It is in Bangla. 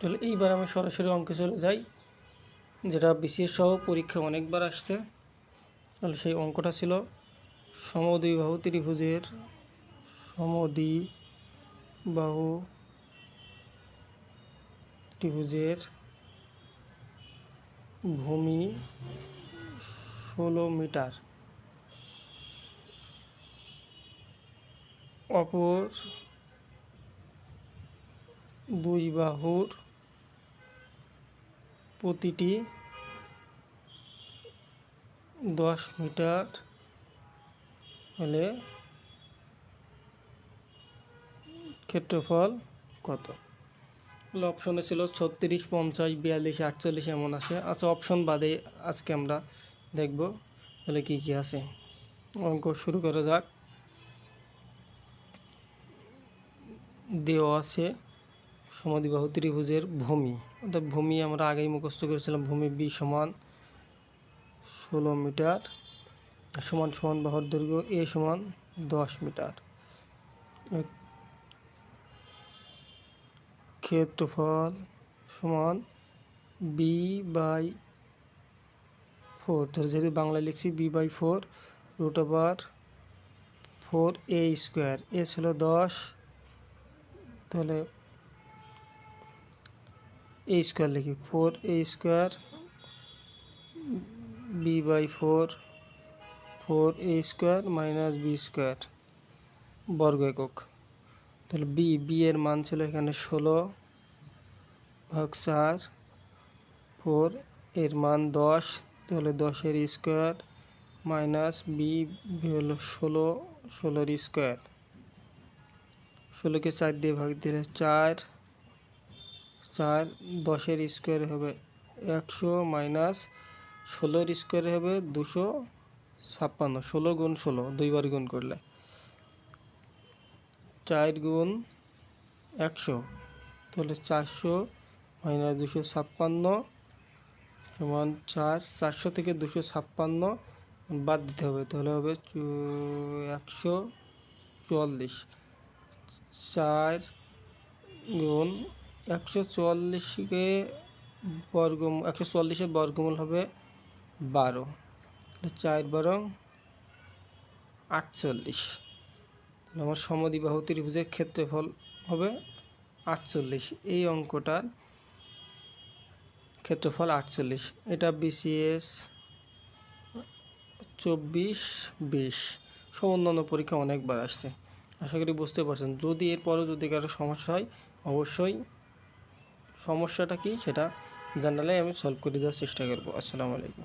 তাহলে এইবার আমি সরাসরি অঙ্কে চলে যাই, যেটা বিসিএস সহ পরীক্ষায় অনেকবার আসছে। তাহলে সেই অঙ্কটা ছিল সমদ্বিবাহু ত্রিভুজের ভূমি 16 মিটার, অপর দুই বাহুর প্রতিটি 10 মিটার হলে ক্ষেত্রফল কত? অপশনে ছিল 36, 50, 42, 48 এমন আছে। আচ্ছা, অপশন বাদে আজকে আমরা দেখব তাহলে কী কী আছে। অঙ্ক শুরু করা যাক। দেওয়া আছে সমদ্বিবাহু ত্রিভুজের ভূমি, অর্থাৎ ভূমি আমরা আগেই মুখস্থ করেছিলাম। ভূমি বি সমান 16 মিটার, সমান সমান বাহুর দৈর্ঘ্য এ সমান 10 মিটার, ক্ষেত্রফল সমান b/4। তাহলে যেহেতু বাংলায় লিখছি b/4 √4a²। এ ছিল 10, তাহলে a² লিখি, 4a² b/4 4a² - b² বর্গ একক। তাহলে বি এর মান ছিল এখানে 16/4, 4 এর মান 10, তাহলে 10-এর স্কোয়ার মাইনাস বি হলো 16-এর স্কোয়ার। 16কে 4 দিয়ে ভাগ দিলে 4, 10-এর স্কোয়ার হবে 100 মাইনাস 16-এর স্কোয়ার হবে 256। 16 গুণ 16 দুইবার গুণ করলে 4 গুণ 100, তাহলে 400 মাইনাস 256 সমান 4। 400 থেকে 256 বাদ দিতে হবে, তাহলে হবে 144। 4 গুণ 144কে 144-এর বর্গমূল হবে 12, 4 × 48। আমার সমদ্বিবাহু ত্রিভুজের ক্ষেত্রফল হবে 48। এই অঙ্কটার ক্ষেত্রফল 48। এটা বিসিএস 24-20 সব অন্যান্য পরীক্ষা অনেকবার আসছে। আশা করি বুঝতে পারছেন। যদি এরপরও যদি কারো সমস্যা হয়, অবশ্যই সমস্যাটা কি সেটা জানালে আমি সলভ করে দেওয়ার চেষ্টা করব। আসসালামু আলাইকুম।